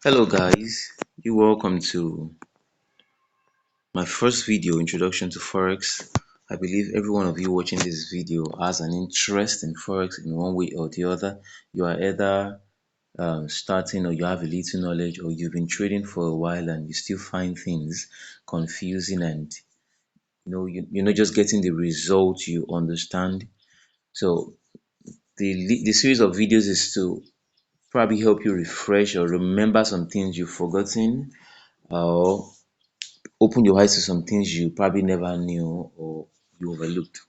Hello guys, you welcome to my first video introduction to Forex. I believe every one of you watching this video has an interest in Forex in one way or the other. You are either starting or you have a little knowledge or you've been trading for a while and you still find things confusing and you're not just getting the result you understand. So the series of videos is to probably help you refresh or remember some things you've forgotten or open your eyes to some things you probably never knew or you overlooked.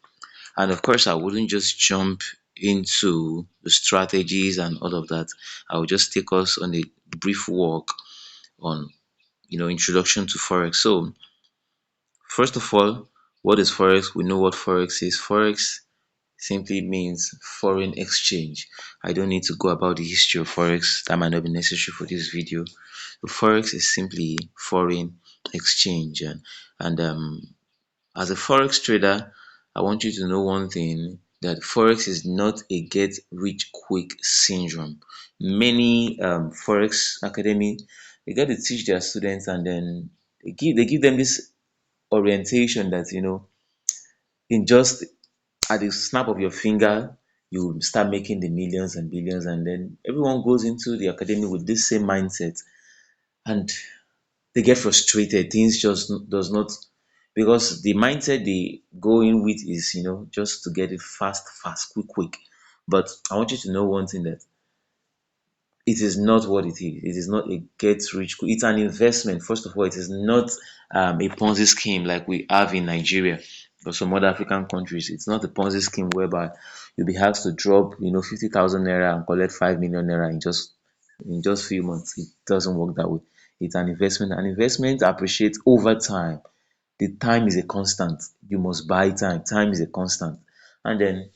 And of course, I wouldn't just jump into the strategies and all of that. I will just take us on a brief walk on, introduction to Forex. So, first of all, what is Forex? We know what Forex is. Forex simply means foreign exchange. I don't need to go about the history of Forex. That might not be necessary for this video. So Forex is simply foreign exchange. And as a Forex trader, I want you to know one thing, that Forex is not a get rich quick syndrome. Many Forex academy, they get to teach their students and then they give them this orientation that in just at the snap of your finger you start making the millions and billions, and then everyone goes into the academy with this same mindset and they get frustrated. Things just does not, because the mindset they go in with is just to get it fast fast quick quick. But I want you to know one thing, that it is not what it is. It is not a get rich quick. It's an investment. First of all, it is not a Ponzi scheme like we have in Nigeria or some other African countries. It's not a Ponzi scheme whereby you'll be asked to drop 50,000 naira and collect 5 million naira in just few months. It doesn't work that way. It's an investment. An investment appreciates over time. The time is a constant. You must buy time. Time is a constant. And then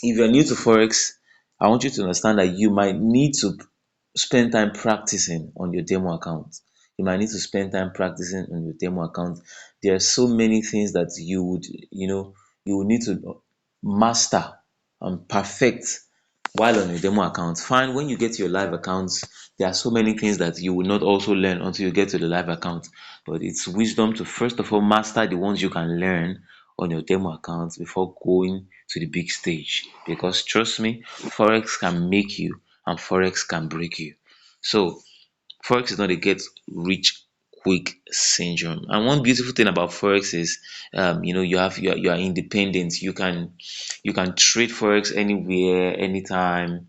if you're new to Forex, I want you to understand that you might need to spend time practicing on your demo account. You might need to spend time practicing on your demo account. There are so many things that you would need to master and perfect while on your demo account. Fine, when you get to your live accounts, there are so many things that you will not also learn until you get to the live account. But it's wisdom to first of all master the ones you can learn on your demo accounts before going to the big stage. Because trust me, Forex can make you and Forex can break you. So Forex is not a get rich quick syndrome. And one beautiful thing about Forex is, you are independent. You can trade Forex anywhere, anytime,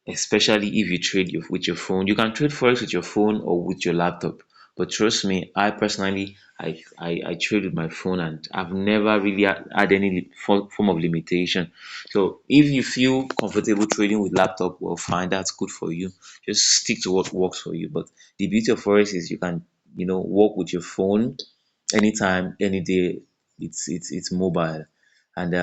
especially if you trade with your phone. You can trade Forex with your phone or with your laptop. But trust me, I personally, I trade with my phone and I've never really had any form of limitation. So if you feel comfortable trading with laptop, well, fine, that's good for you. Just stick to what works for you. But the beauty of Forex is you can, work with your phone anytime, any day. It's mobile. And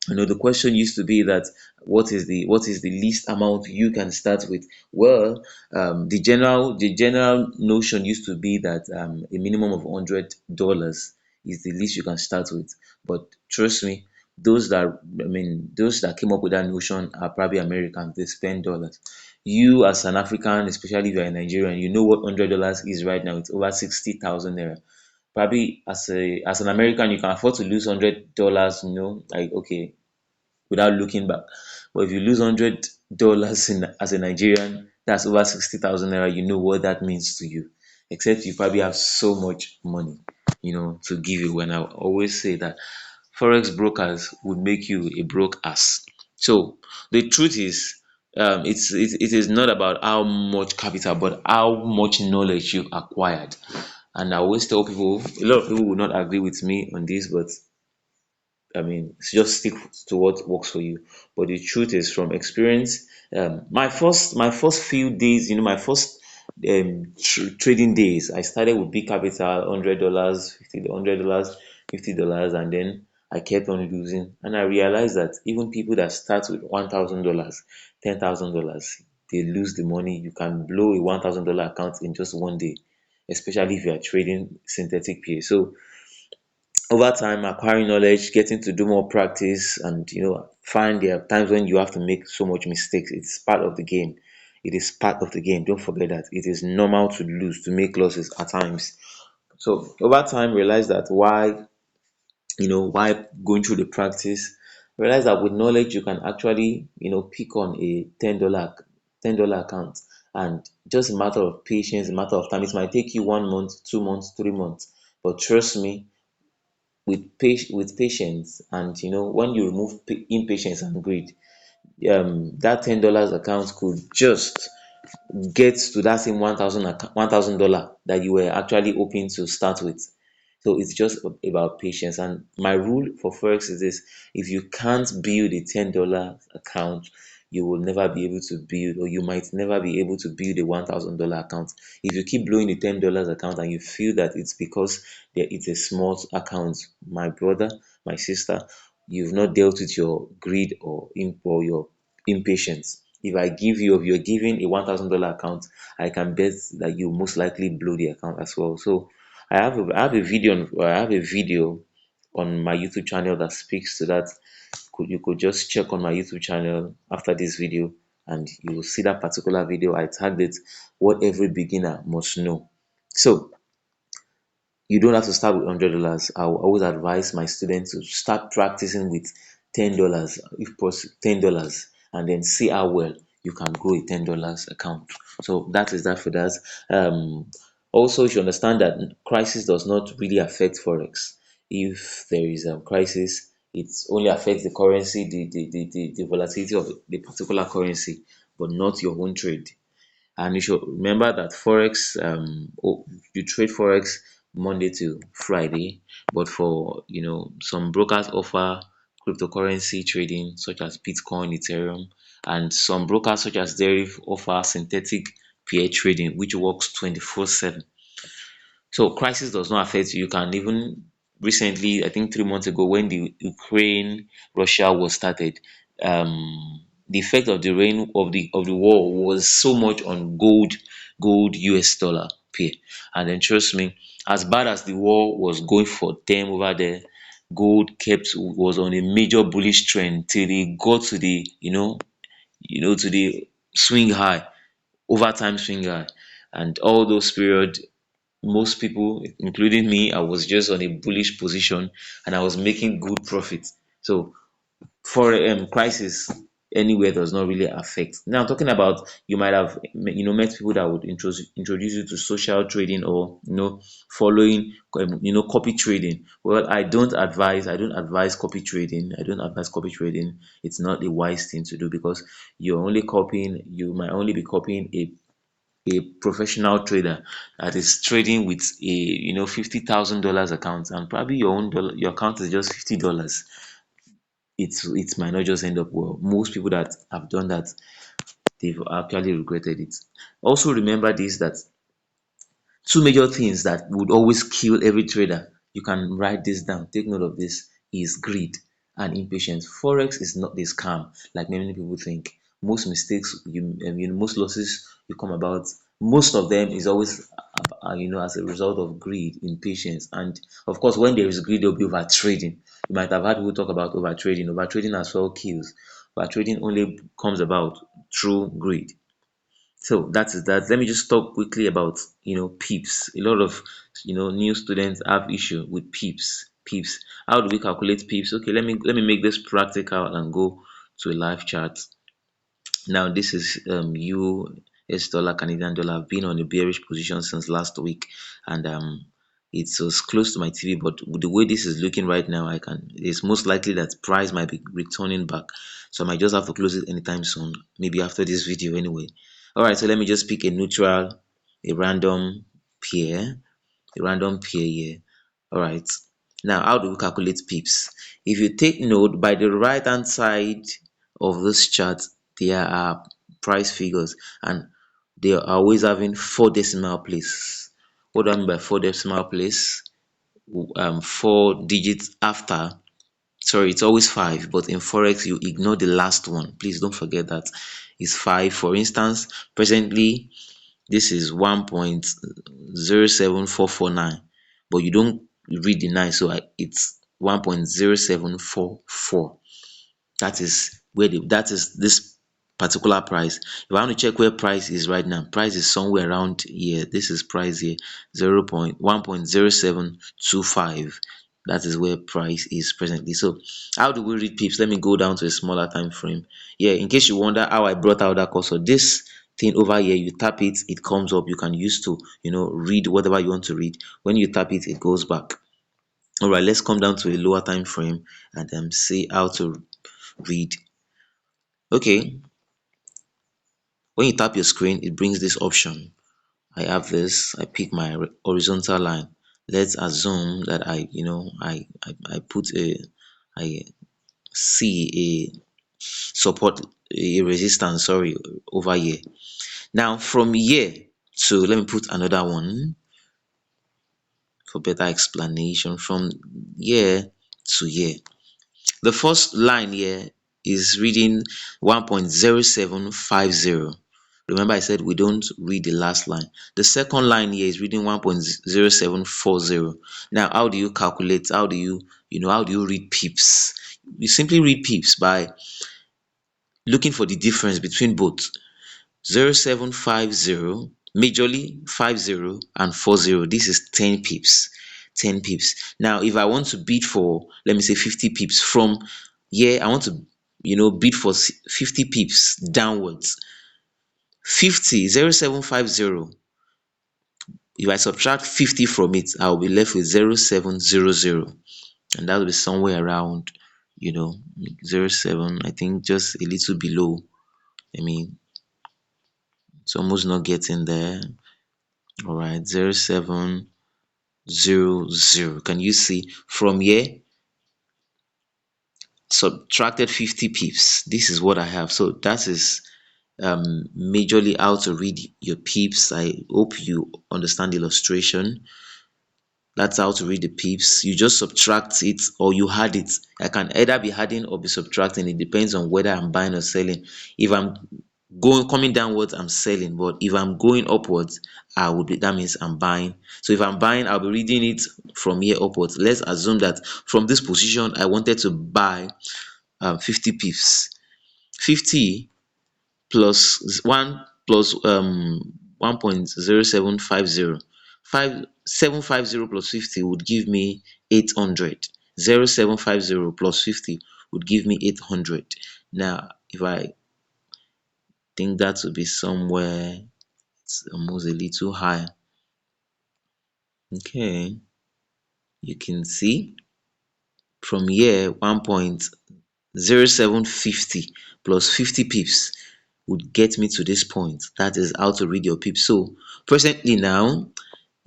the question used to be that what is the least amount you can start with? Well, the general notion used to be that a minimum of $100 is the least you can start with. But trust me, those that came up with that notion are probably Americans. They spend dollars. You as an African, especially if you're a Nigerian, you know what $100 is right now. It's over 60,000 naira. Probably as an American, you can afford to lose $100, like, okay, without looking back. But if you lose $100 in as a Nigerian, that's over 60,000 naira. You know what that means to you. Except you probably have so much money, to give you. When I always say that forex brokers would make you a broke ass. So the truth is, it is not about how much capital, but how much knowledge you've acquired. And I always tell people, a lot of people will not agree with me on this, but I mean, just stick to what works for you. But the truth is, from experience, my first few days, my first trading days, I started with big capital, $100, $50, $50, and then I kept on losing, and I realized that even people that start with $1,000, $10,000, they lose the money. You can blow a $1,000 account in just one day, especially if you are trading synthetic pay. So over time, acquiring knowledge, getting to do more practice, and find there are times when you have to make so much mistakes. It's part of the game. It is part of the game. Don't forget that it is normal to lose, to make losses at times. So over time, realize that why going through the practice, realize that with knowledge you can actually pick on a $10 account, and just a matter of patience, a matter of time. It might take you 1 month, 2 months, 3 months, but trust me, with patience, and when you remove impatience and greed, that $10 account could just get to that same $1,000 that you were actually hoping to start with. So it's just about patience. And my rule for Forex is this: if you can't build a $10 account, you will never be able to build, or you might never be able to build a $1,000 account. If you keep blowing the $10 account and you feel that it's because it's a small account, my brother, my sister, you've not dealt with your greed or your impatience. If you're giving a $1,000 account, I can bet that you most likely blow the account as well. So I have a video on my YouTube channel that speaks to that. You could just check on my YouTube channel after this video, and you will see that particular video. I tagged it, what every beginner must know. So you don't have to start with $100. I will always advise my students to start practicing with $10, if possible, $10, and then see how well you can grow a $10 account. So that is that for that. Also, you should understand that crisis does not really affect Forex. If there is a crisis, it only affects the currency, the volatility of the particular currency, but not your own trade. And you should remember that Forex, you trade Forex Monday to Friday, but for some brokers offer cryptocurrency trading such as Bitcoin, Ethereum, and some brokers such as Deriv offer synthetic pair trading, which works 24/7. So crisis does not affect you. You can even recently, I think 3 months ago, when the Ukraine Russia war started, the effect of the rain of the war was so much on gold US dollar pair. And then trust me, as bad as the war was going for them over there, gold kept was on a major bullish trend till they got to the to the swing high, overtime swing high. And all those period, most people, including me, I was just on a bullish position and I was making good profit. So for crisis anywhere does not really affect. Now talking about, you might have met people that would introduce you to social trading, or following copy trading. Well, I don't advise copy trading. I don't advise copy trading. It's not a wise thing to do, because you might only be copying a professional trader that is trading with a $50,000 account, and probably your account is just $50. It might not just end up well. Most people that have done that, they've actually regretted it. Also remember this, that two major things that would always kill every trader, you can write this down, take note of this, is greed and impatience. Forex is not this calm like many people think. Most mistakes most losses you come about, most of them is always as a result of greed, impatience, and of course when there is greed there will be over trading. You might have heard people talk about over trading. Over trading as well kills. Over trading only comes about through greed. So that is that. Let me just talk quickly about pips. A lot of new students have issue with pips. Pips. How do we calculate pips? Okay, let me make this practical and go to a live chart. Now this is US dollar, Canadian dollar. I've been on a bearish position since last week, and it was close to my TV. But with the way this is looking right now, it's most likely that price might be returning back. So I might just have to close it anytime soon. Maybe after this video anyway. All right, so let me just pick a neutral, a random pair, a random pair here. All right. Now, how do we calculate pips? If you take note, by the right hand side of this chart, there are price figures, and they are always having four decimal places. What do I mean by four decimal place? Four digits after. Sorry, it's always five, but in Forex, you ignore the last one. Please don't forget that it's five. For instance, presently, this is 1.07449, but you don't read the 9, so it's 1.0744. That is this particular price. If I want to check where price is right now, price is somewhere around here. This is price here, 1.0725. That is where price is presently. So how do we read pips? Let me go down to a smaller time frame. Yeah, in case you wonder how I brought out that cursor, this thing over here, you tap it, it comes up. You can use to, read whatever you want to read. When you tap it, it goes back. All right, let's come down to a lower time frame and see how to read. Okay, when you tap your screen, it brings this option. I have this, I pick my horizontal line. Let's assume that I put I see a support, a resistance, sorry, over here. Now from here to, let me put another one for better explanation. From here to here, the first line here is reading 1.0750. Remember I said we don't read the last line. The second line here is reading 1.0740. Now, how do you calculate? How do you read pips? You simply read pips by looking for the difference between both. 0750, majorly 50 and 40. This is 10 pips. 10 pips. Now, if I want to bid for, let me say 50 pips from here, I want to, bid for 50 pips downwards. 50, 0750. If I subtract 50 from it, I'll be left with 0700. And that will be somewhere around, you know, 07, I think just a little below. I mean, it's almost not getting there. All right, 0700. Can you see from here? Subtracted 50 pips. This is what I have. So that is majorly how to read your pips. I hope you understand the illustration. That's how to read the pips. You just subtract it or you add it. I can either be adding or be subtracting. It depends on whether I'm buying or selling. If I'm coming downwards, I'm selling. But if I'm going upwards, that means I'm buying. So if I'm buying, I'll be reading it from here upwards. Let's assume that from this position, I wanted to buy 50 pips. 50 plus 1 plus 1.0750. 750 plus 50 would give me 800. 0750 plus 50 would give me 800. Now, if I think that would be somewhere, it's almost a little high. Okay, you can see from here 1.0750 plus 50 pips would get me to this point. That is how to read your pips. So presently now,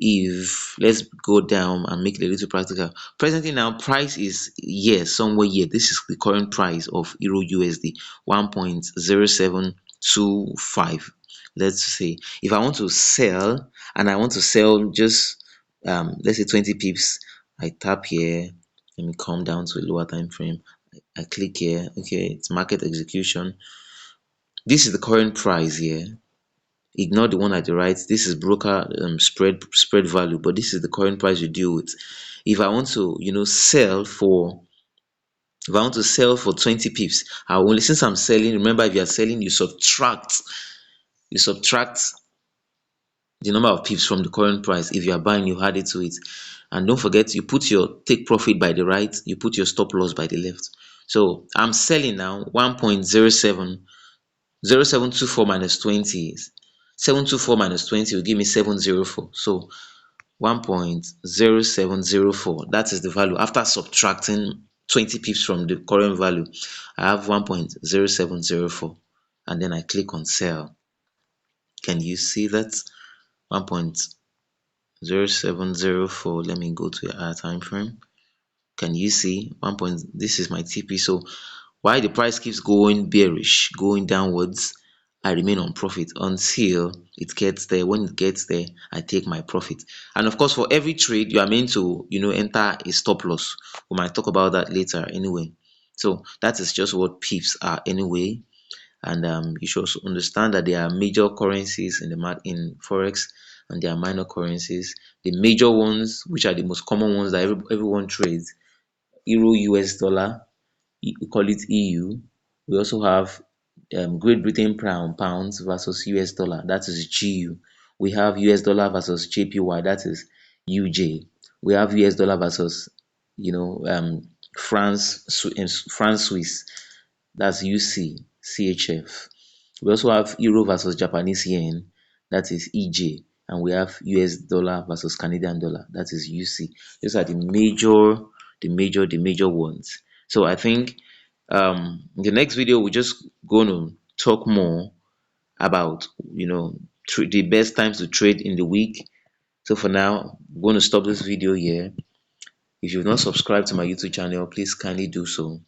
if let's go down and make it a little practical. Presently now, price is here, somewhere here. This is the current price of Euro USD, 1.0725. Let's say if I want to sell and I want to sell just let's say 20 pips, I tap here. Let me come down to a lower time frame. I click here. Okay, it's market execution. This is the current price here. Ignore the one at the right. This is broker spread value, but this is the current price you deal with. If I want to, sell for, if I want to sell for 20 pips, I only, since I'm selling, remember, if you are selling, you subtract the number of pips from the current price. If you are buying, you add it to it. And don't forget, you put your take profit by the right, you put your stop loss by the left. So I'm selling now 1.0724 minus 20 is 724 minus 20 will give me 704. So 1.0704, that is the value after subtracting 20 pips from the current value. I have 1.0704 and then I click on sell. Can you see that? 1.0704. Let me go to a time frame. Can you see this is my TP? So while the price keeps going bearish, going downwards, I remain on profit until it gets there. When it gets there, I take my profit. And of course, for every trade, you are meant to, enter a stop loss. We might talk about that later anyway. So that is just what pips are anyway. And you should also understand that there are major currencies in Forex, and there are minor currencies. The major ones, which are the most common ones that everyone trades: Euro, US dollar, we call it EU. We also have Great Britain pounds versus US dollar, that is GU. We have US dollar versus JPY, that is UJ. We have US dollar versus France Swiss, that's UC CHF. We also have Euro versus Japanese yen, that is EJ, and we have US dollar versus Canadian dollar, that is UC. These are the major ones. So I think in the next video we're just going to talk more about the best times to trade in the week. So for now, I'm going to stop this video here. If you've not subscribed to my YouTube channel, please kindly do so.